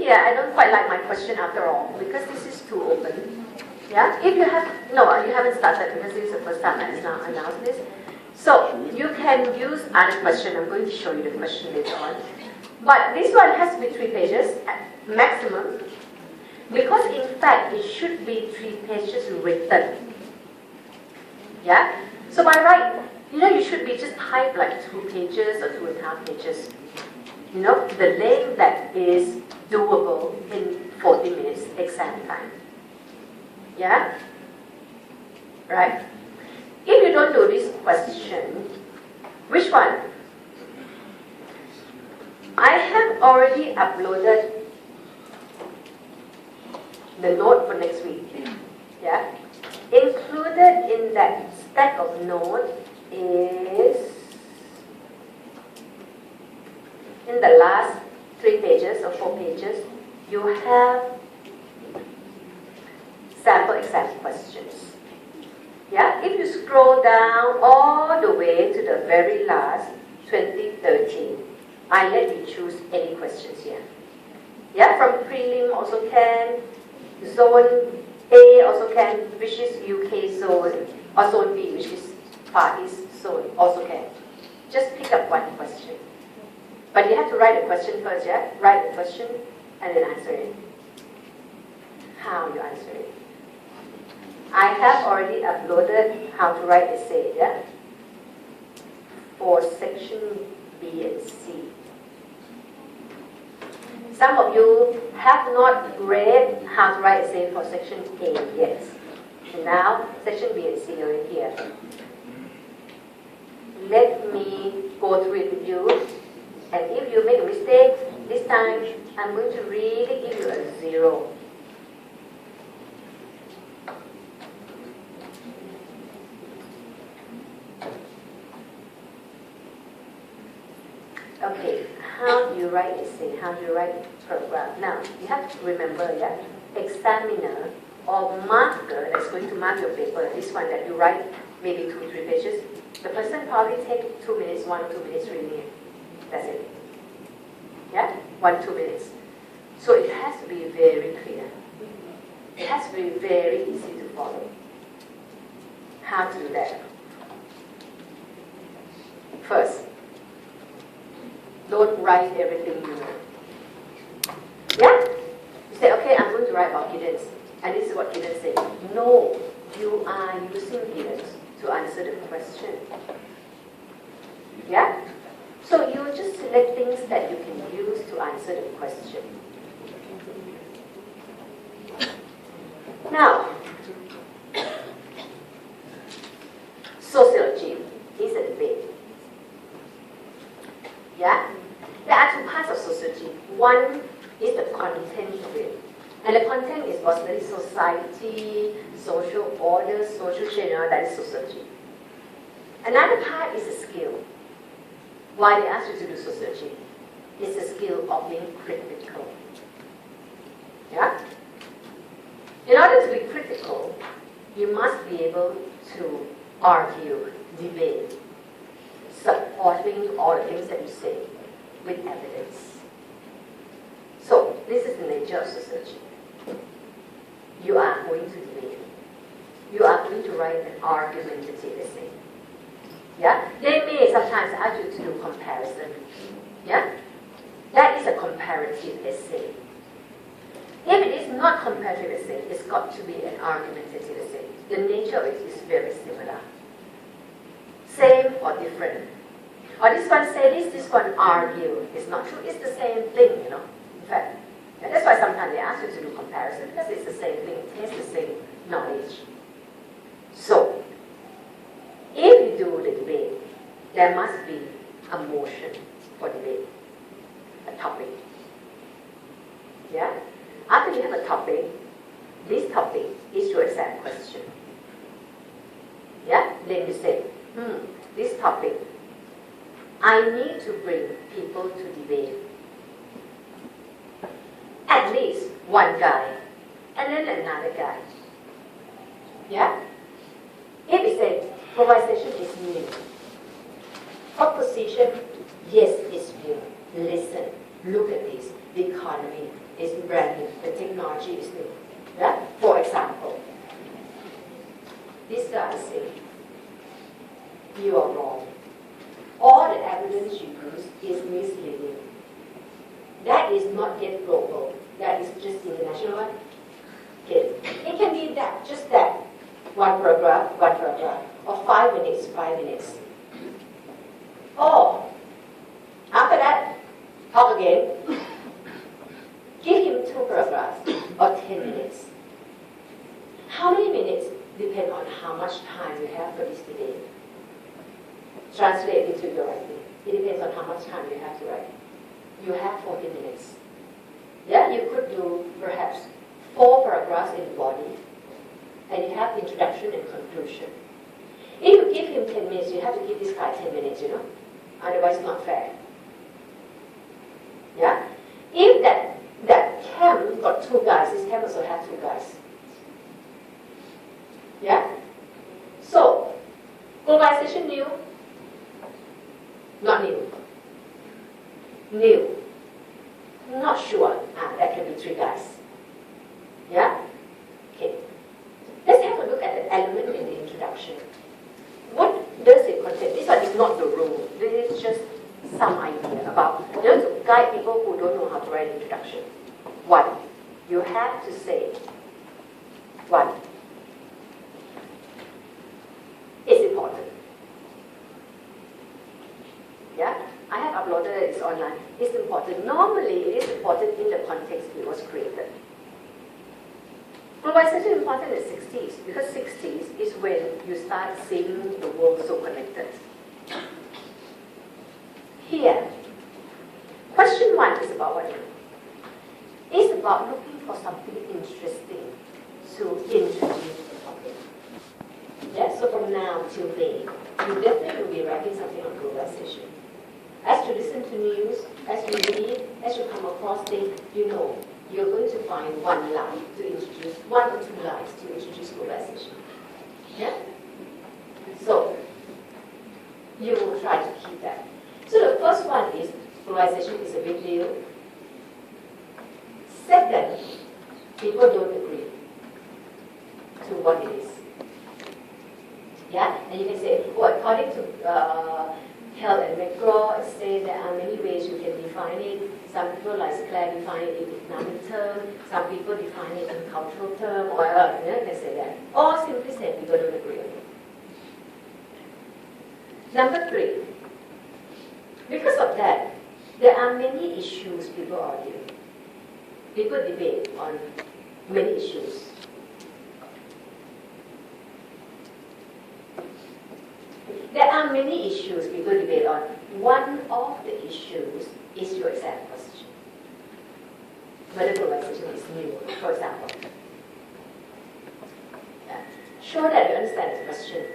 here, I don't quite like my question after all, because this is too open. Yeah? If you have, no, you haven't started because this is the first time I announced this. So, you can use other question. I'm going to show you the question later on. But this one has to be 3 pages at maximum, because in fact, it should be 3 pages written. Yeah? So by right, you should be just type like 2 pages or 2.5 pages. The length that is doable in 40 minutes exam time. Yeah? Right? If you don't do this question, which one? I have already uploaded the note for next week. Yeah? Included in that stack of notes is, in the last 3 pages or 4 pages, you have sample exam questions. Yeah? If you scroll down all the way to the very last, 2013, I let you choose any questions here. Yeah? From prelim also can, zone A also can, which is UK zone, or zone B, which is Far East zone, also can. Just pick up one question. But you have to write a question first, yeah? Write the question and then answer it. How you answer it. I have already uploaded how to write essay, yeah? For section B and C. Some of you have not read how to write essay for section A yet. And now, section B and C are in here. Let me go through it with you. And if you make a mistake, this time I'm going to really give you a 0. Okay, how do you write essay? How do you write paragraph? Now, you have to remember, yeah, examiner or marker that's going to mark your paper, this one that you write maybe 2 or 3 pages, the person probably take 2 minutes, 1 or 2 minutes reading it. That's it. Yeah? 1 2 minutes. So it has to be very clear. It has to be very easy to follow. How to do that? First, don't write everything you know. Yeah? You say, okay, I'm going to write about Giddens. And this is what Giddens said. No, you are using Giddens to answer the question. Yeah? So you just select things that you can use to answer the question. Now, sociology is a debate. Yeah? There are 2 parts of sociology. One is the content of it. And the content is mostly society, social order, social change, that is sociology. Another part is a skill. Why they ask you to do sociology? It's the skill of being critical. Yeah? In order to be critical, you must be able to argue, debate, supporting all the things that you say with evidence. So, this is the nature of sociology. You are going to debate. You are going to write an argumentative essay. Yeah? They may sometimes ask you to do comparison. Yeah? That is a comparative essay. If it is not comparative essay, it's got to be an argumentative essay. The nature of it is very similar. Same or different. Or this one say this one argue. It's not true. It's the same thing, In fact, and that's why sometimes they ask you to do comparison, because it's the same thing. It has the same knowledge. So, if you do the debate, there must be a motion for debate, a topic. Yeah? After you have a topic, this topic is your exam question. Yeah? Then you say, this topic, I need to bring people to debate. At least one guy, and then another guy. Yeah? If it says, polarization is new. Opposition, yes, it's new. Listen, look at this. The economy, is brand new. The technology is new. Yeah? For example, this guy says, you are wrong. All the evidence you use is misleading. That is not yet global. That is just international. Okay. It can be that, just that. One paragraph, or 5 minutes, 5 minutes. Or, after that, talk again. Give him 2 paragraphs, or 10 minutes. How many minutes depend on how much time you have for this debate. Translate into your writing. It depends on how much time you have to write. You have 40 minutes. Yeah, you could do perhaps 4 paragraphs in the body, and you have introduction and conclusion. If you give him 10 minutes, you have to give this guy 10 minutes, you know? Otherwise, it's not fair. Yeah? If that camp got 2 guys, this camp also have 2 guys. Yeah? So, globalization new? Not new. New. Not sure. That can be 3 guys. Yeah? Okay. Let's have a look at the element in the introduction. What does it contain? This one is not the rule. This is just some idea about, to guide people who don't know how to write an introduction. 1. You have to say, 1. It's important. Yeah? I have uploaded it online. It's important. Normally, it is important in the context it was created. Globalization is important in the 60s, because 60s is when you start seeing the world so connected. Here, question 1 is about what? It's about looking for something interesting to introduce the topic. Yeah, so from now till May, you definitely will be writing something on globalization. As you listen to news, as you read, as you come across things, you know, you're going to find 1 line to introduce, 1 or 2 lines to introduce globalization. Yeah? So, you will try to keep that. So the first one is, globalization is a big deal. Second, people don't agree to what it is. Yeah? And you can say, well, according to Hell and McGraw, it says there are many ways you can define it. Some people, like Claire, define it in economic term. Some people define it in cultural term, or you can say that. Or simply say people don't agree on it. Number 3, because of that, there are many issues people argue. People debate on many issues. There are many issues people debate on. One of the issues is your exam question. Whether globalization is new, for example. Yeah. Show that you understand the question.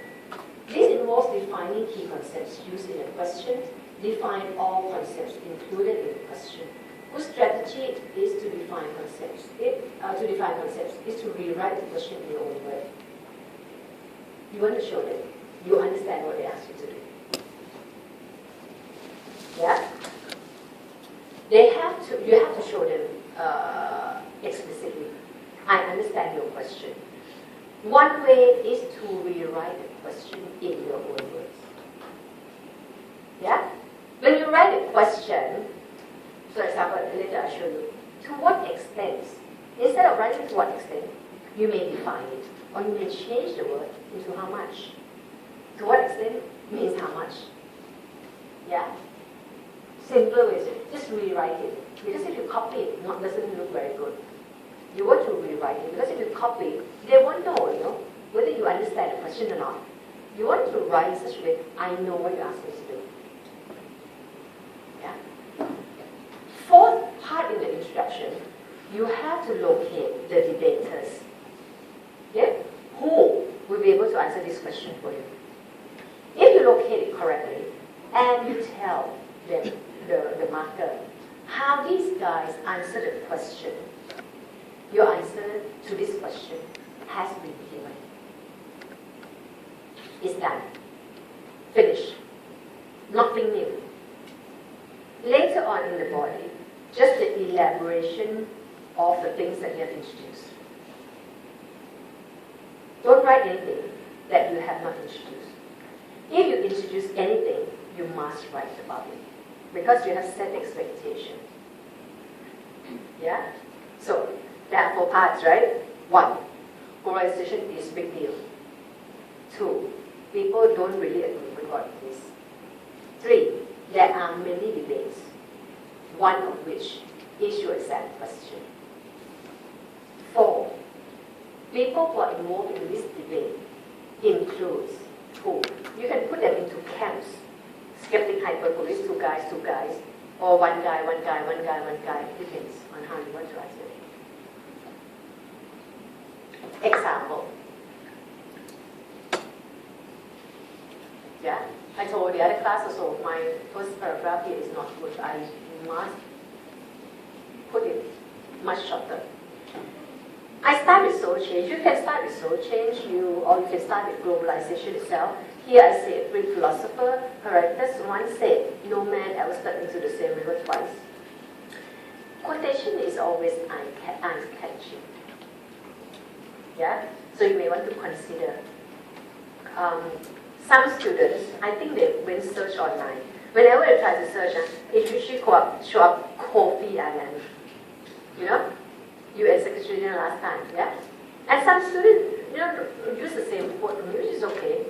This involves defining key concepts used in the question, define all concepts included in the question. Whose strategy is to define concepts? Is to rewrite the question in your own way. You want to show them you understand what they ask you to do. Yeah? You have to show them explicitly. I understand your question. One way is to rewrite the question in your own words. Yeah? When you write a question, for example, later I'll show you, to what extent, instead of writing to what extent, you may define it, or you may change the word into how much. To what extent means how much. Yeah? Simpler ways, just rewrite it. Because if you copy it, it doesn't look very good. You want to rewrite it, because if you copy, they won't know, whether you understand the question or not. You want to write in such a way, I know what you asked me to do. Yeah? 4th part in the introduction, you have to locate the debaters. Yeah? Who will be able to answer this question for you? If you locate it correctly, and you tell them, the marker, how these guys answer the question, your answer to this question has been given. It's done. Finished. Nothing new. Later on in the body, just the elaboration of the things that you have introduced. Don't write anything that you have not introduced. If you introduce anything, you must write about it because you have set expectation. Yeah? So, there are 4 parts, right? 1, polarization is big deal. 2, people don't really agree with what it is. 3, there are many debates, one of which is your exam question. 4, people who are involved in this debate includes 2. You can put them into camps. Skeptic, hyperbolist, 2 guys, or one guy. Depends on how you want to answer it. Example. Yeah, I told the other class also, my first paragraph here is not good. I must put it much shorter. I start with soul change. You can start with soul change, or you can start with globalization itself. Here I say a Greek philosopher, Heraclitus, once said, no man ever stepped into the same river twice. Quotation is always eye-catching. Yeah? So you may want to consider. Some students, I think they went search online. Whenever they try to search, it usually show up Kofi Annan. You know? UN Secretary General last time, yeah? And some students, use the same quote, which is okay.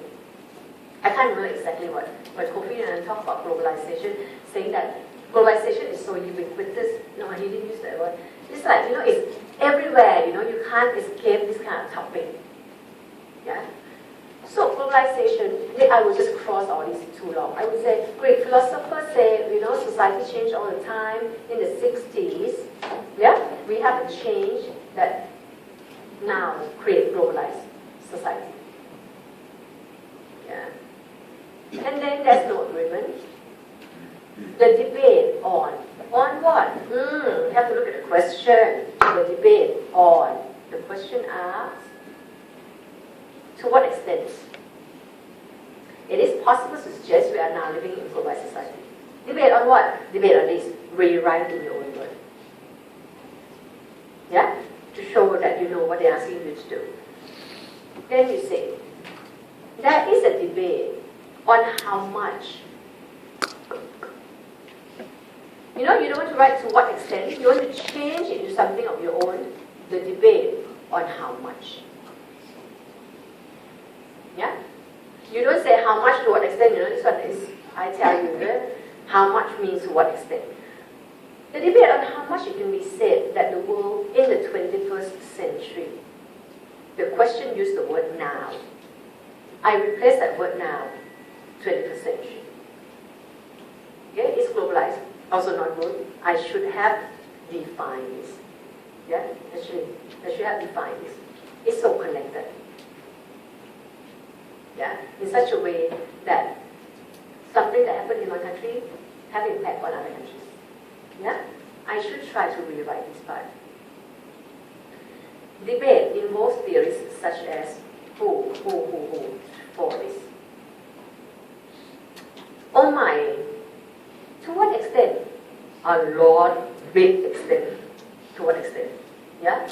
I can't remember exactly what Kofi Annan talked about globalization, saying that globalization is so ubiquitous. No, he didn't use that word. It's like, it's everywhere, you can't escape this kind of topic. Yeah? So globalization, I would just cross all these too long. I would say, Greek philosophers say, society changed all the time. In the 60s, yeah, we have a change that now create globalized society. Yeah. And then there's no agreement. The debate on what? You have to look at the question. The debate on. The question asks, to what extent? It is possible to suggest we are now living in a globalized society. Debate on what? Debate on this. Rewrite in your own word. Yeah? To show that you know what they're asking you to do. Then you say, there is a debate on how much. You don't want to write to what extent. You want to change it into something of your own. The debate on how much. Yeah? You don't say how much to what extent. This one is, I tell you, how much means to what extent. The debate on how much it can be said that the world in the 21st century, the question used the word now. I replace that word now, 21st century. Okay, it's globalized, also not good. I should have defined this. Yeah, actually, I should have defined this. It's so connected. Yeah, in such a way that something that happened in one country have impact on other countries. Yeah, I should try to rewrite this part. Debate involves theories such as who for this. Oh my, to what extent? A lot, big extent. To what extent? Yeah?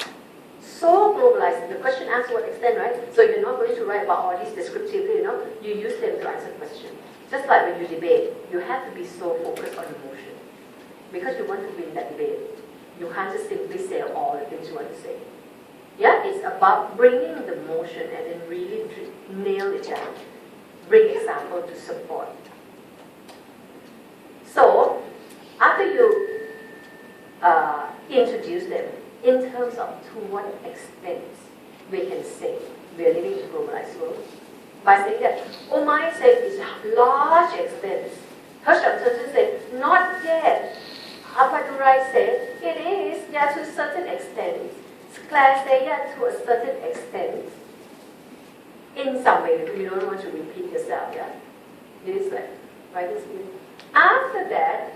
So globalized. The question asks to what extent, right? So you're not going to write about all these descriptively, you use them to answer questions. Just like when you debate, you have to be so focused on emotion. Because you want to win that debate. You can't just simply say all the things you want to say. Yeah, it's about bringing the motion and then really nail it down. Bring example to support. So, after you introduce them, in terms of to what extent we can say we are living in a globalized world, by saying that, oh my said it's a large extent. Herschel said, not yet. Appadurai said, it is, yeah, to a certain extent. Claire said, yeah, to a certain extent. In some way, you don't want to repeat yourself, yeah? It is like, right? After that,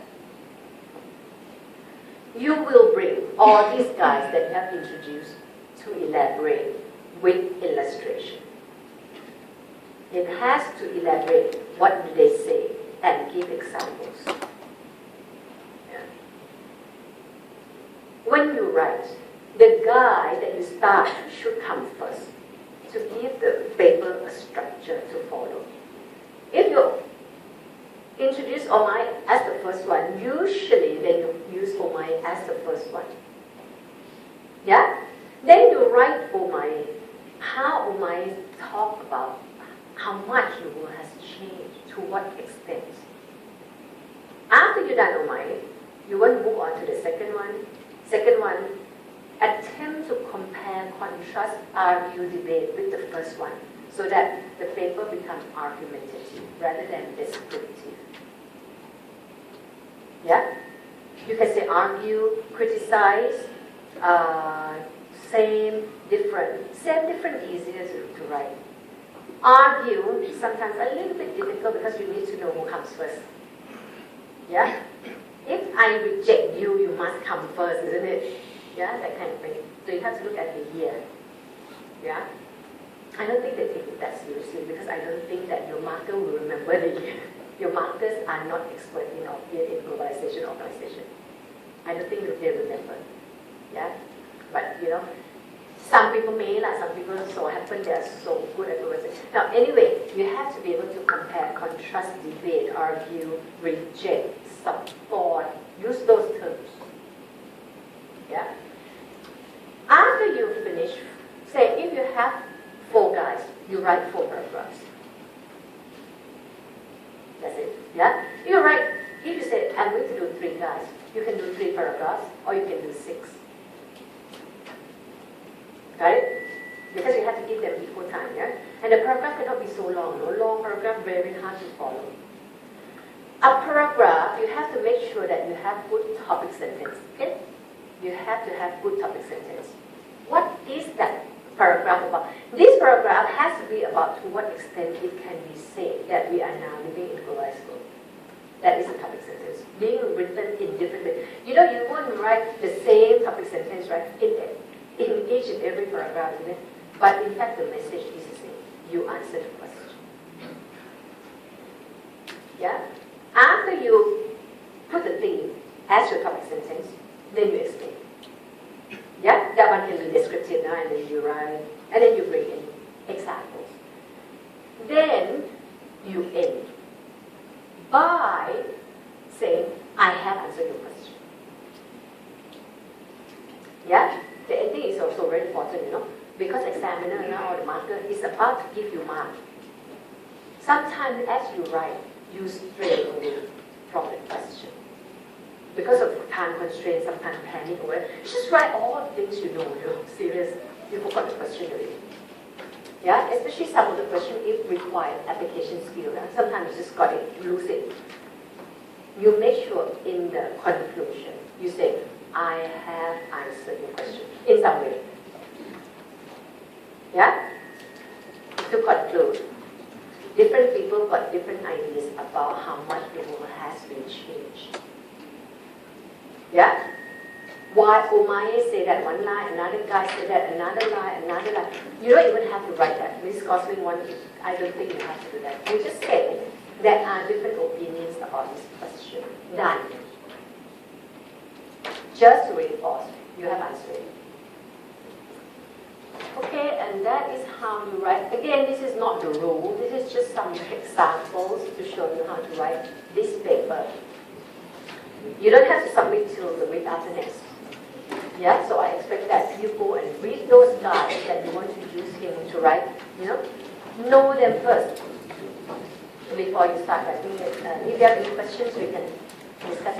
you will bring all these guys that you have introduced to elaborate with illustration. It has to elaborate what do they say and give examples. Yeah. When you write, the guy that you start should come first to give the paper a structure to follow. If you introduce Omai as the first one, usually then you use Omai as the first one. Yeah? Then you write Omai, how Omai talk about how much the world has changed, to what extent. After you've done Omai, you want to move on to the second one. Second one, attempt to compare, contrast, argue, debate with the first one, so that the paper becomes argumentative rather than descriptive. Yeah? You can say argue, criticize, same, different, easier to write. Argue, sometimes a little bit difficult because you need to know who comes first. Yeah? If I reject you, you must come first, isn't it? Yeah, that kind of thing. So you have to look at the year. Yeah? I don't think they take it that seriously because I don't think that your marker will remember the year. Your markers are not expert in globalization organization. I don't think they remember. Yeah? But, some people may, some people so happen they are so good at globalization. Now, anyway, you have to be able to compare, contrast, debate, argue, reject, support, use those terms. Yeah? After you finish, say if you have 4 guys, you write 4 paragraphs. That's it. Yeah? You write, if you say, I'm going to do 3 guys, you can do 3 paragraphs, or you can do 6. Got it? Because you have to give them equal time, yeah? And the paragraph cannot be so long. No long paragraph, very hard to follow. A paragraph, you have to make sure that you have good topic sentence. Okay? You have to have good topic sentence. What is that paragraph about? This paragraph has to be about to what extent it can be said that we are now living in globalized world. That is a topic sentence. Being written in different ways. You won't write the same topic sentence, right? In each and every paragraph, isn't it? But in fact, the message is the same. You answer the question. Yeah? After you put the theme as your topic sentence, then you explain. Yeah? That one can be descriptive now, and then you write, and then you bring in examples. Then you end by saying, I have answered your question. Yeah? The ending is also very important, because examiner now or the marker is about to give you mark. Sometimes as you write, you stray away from the question. Because of time constraints, sometimes panic or whatever. Just write all the things you know, serious. You forgot the question already. Yeah, especially some of the questions, if required application skill. Sometimes you just got it, lose it. You make sure in the conclusion, you say, I have answered your question in some way. Yeah? To conclude, different people got different ideas about how much the world has been changed. Yeah? Why Omae say that one line, another guy say that, another line. You don't even have to write that. Miss Gosling one, I don't think you have to do that. You just say there are different opinions about this question. Done. Just to reinforce, you have answered it. Okay, and that is how you write. Again, this is not the rule. This is just some examples to show you how to write this paper. You don't have to submit till the week after next. Yeah, so I expect that you go and read those guides that you want to use him to write, know them first before you start writing it. If you have any questions, we can discuss